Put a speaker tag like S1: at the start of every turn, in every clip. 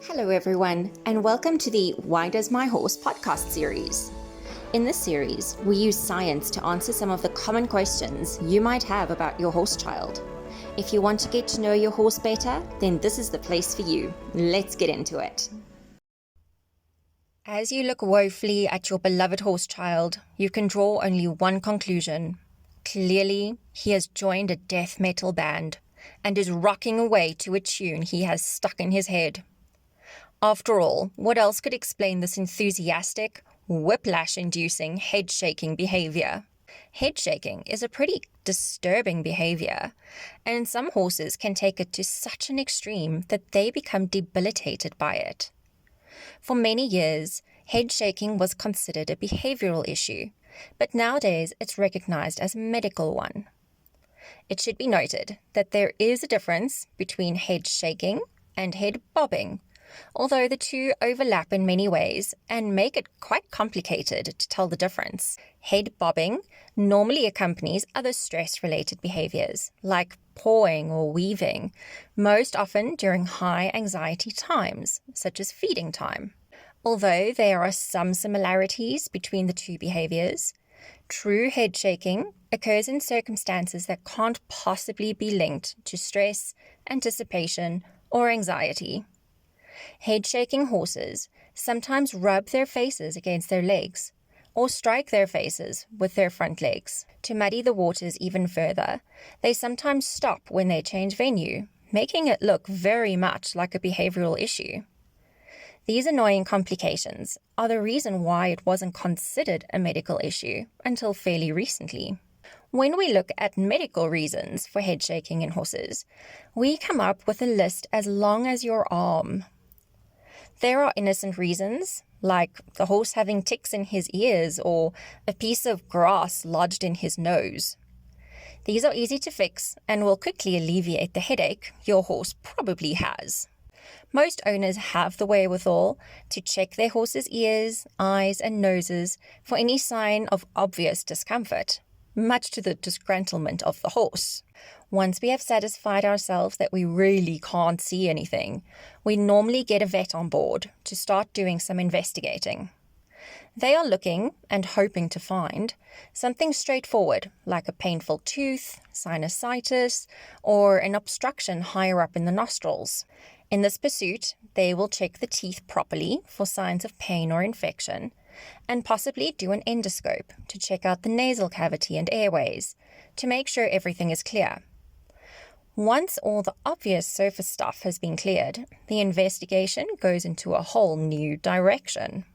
S1: Hello everyone, and welcome to the Why Does My Horse podcast series. In this series, we use science to answer some of the common questions you might have about your horse child. If you want to get to know your horse better, then this is the place for you. Let's get into it. As you look woefully at your beloved horse child, you can draw only one conclusion. Clearly, he has joined a death metal band and is rocking away to a tune he has stuck in his head. After all, what else could explain this enthusiastic, whiplash-inducing head-shaking behaviour? Head-shaking is a pretty disturbing behaviour, and some horses can take it to such an extreme that they become debilitated by it. For many years, head-shaking was considered a behavioural issue, but nowadays it's recognised as a medical one. It should be noted that there is a difference between head-shaking and head-bobbing, although the two overlap in many ways and make it quite complicated to tell the difference. Head bobbing normally accompanies other stress-related behaviours, like pawing or weaving, most often during high anxiety times, such as feeding time. Although there are some similarities between the two behaviours, true head shaking occurs in circumstances that can't possibly be linked to stress, anticipation, or anxiety. Head-shaking horses sometimes rub their faces against their legs or strike their faces with their front legs. To muddy the waters even further, they sometimes stop when they change venue, making it look very much like a behavioural issue. These annoying complications are the reason why it wasn't considered a medical issue until fairly recently. When we look at medical reasons for head shaking in horses, we come up with a list as long as your arm. There are innocent reasons, like the horse having ticks in his ears or a piece of grass lodged in his nose. These are easy to fix and will quickly alleviate the headache your horse probably has. Most owners have the wherewithal to check their horse's ears, eyes, and noses for any sign of obvious discomfort, much to the disgruntlement of the horse. Once we have satisfied ourselves that we really can't see anything, we normally get a vet on board to start doing some investigating. They are looking and hoping to find something straightforward, like a painful tooth, sinusitis, or an obstruction higher up in the nostrils. In this pursuit, they will check the teeth properly for signs of pain or infection, and possibly do an endoscope to check out the nasal cavity and airways to make sure everything is clear. Once all the obvious surface stuff has been cleared, the investigation goes into a whole new direction.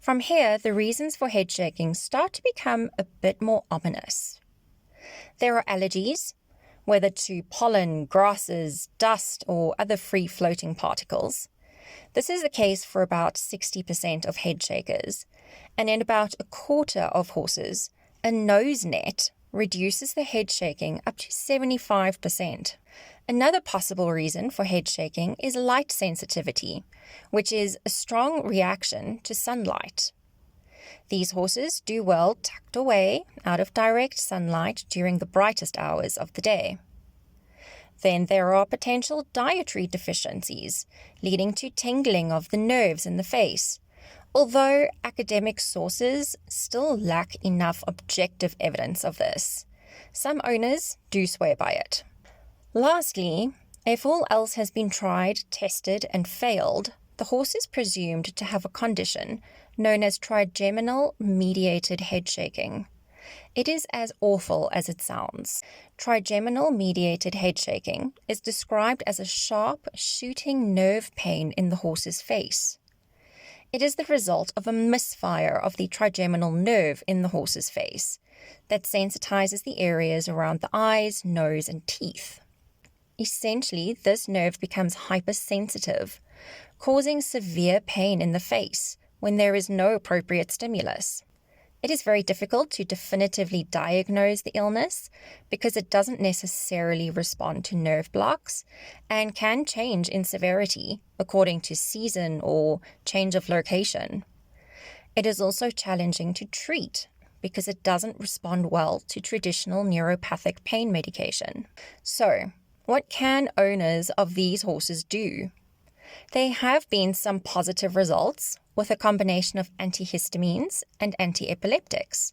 S1: From here, the reasons for head shaking start to become a bit more ominous. There are allergies, whether to pollen, grasses, dust, or other free-floating particles. This is the case for about 60% of head shakers, and in about a quarter of horses, a nose net reduces the head shaking up to 75%. Another possible reason for head shaking is light sensitivity, which is a strong reaction to sunlight. These horses do well tucked away out of direct sunlight during the brightest hours of the day. Then there are potential dietary deficiencies, leading to tingling of the nerves in the face, although academic sources still lack enough objective evidence of this. Some owners do swear by it. Lastly, if all else has been tried, tested, and failed, the horse is presumed to have a condition known as trigeminal mediated head shaking. It is as awful as it sounds. Trigeminal mediated head shaking is described as a sharp, shooting nerve pain in the horse's face. It is the result of a misfire of the trigeminal nerve in the horse's face that sensitizes the areas around the eyes, nose, and teeth. Essentially, this nerve becomes hypersensitive, causing severe pain in the face when there is no appropriate stimulus. It is very difficult to definitively diagnose the illness because it doesn't necessarily respond to nerve blocks and can change in severity according to season or change of location. It is also challenging to treat because it doesn't respond well to traditional neuropathic pain medication. So, what can owners of these horses do? There have been some positive results with a combination of antihistamines and antiepileptics,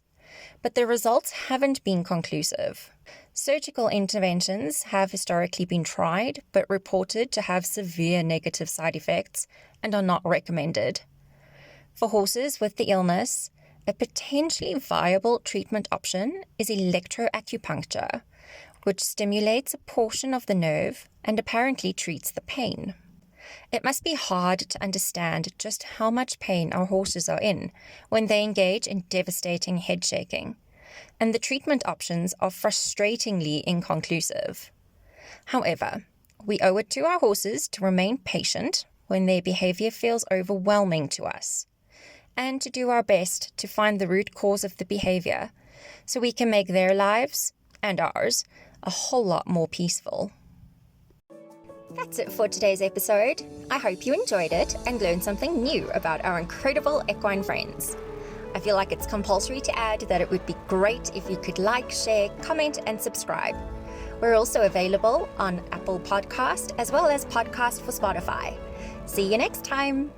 S1: but the results haven't been conclusive. Surgical interventions have historically been tried but reported to have severe negative side effects and are not recommended. For horses with the illness, a potentially viable treatment option is electroacupuncture, which stimulates a portion of the nerve and apparently treats the pain. It must be hard to understand just how much pain our horses are in when they engage in devastating head shaking, and the treatment options are frustratingly inconclusive. However, we owe it to our horses to remain patient when their behaviour feels overwhelming to us, and to do our best to find the root cause of the behaviour so we can make their lives, and ours, a whole lot more peaceful. That's it for today's episode. I hope you enjoyed it and learned something new about our incredible equine friends. I feel like it's compulsory to add that it would be great if you could like, share, comment, and subscribe. We're also available on Apple Podcast as well as Podcast for Spotify. See you next time.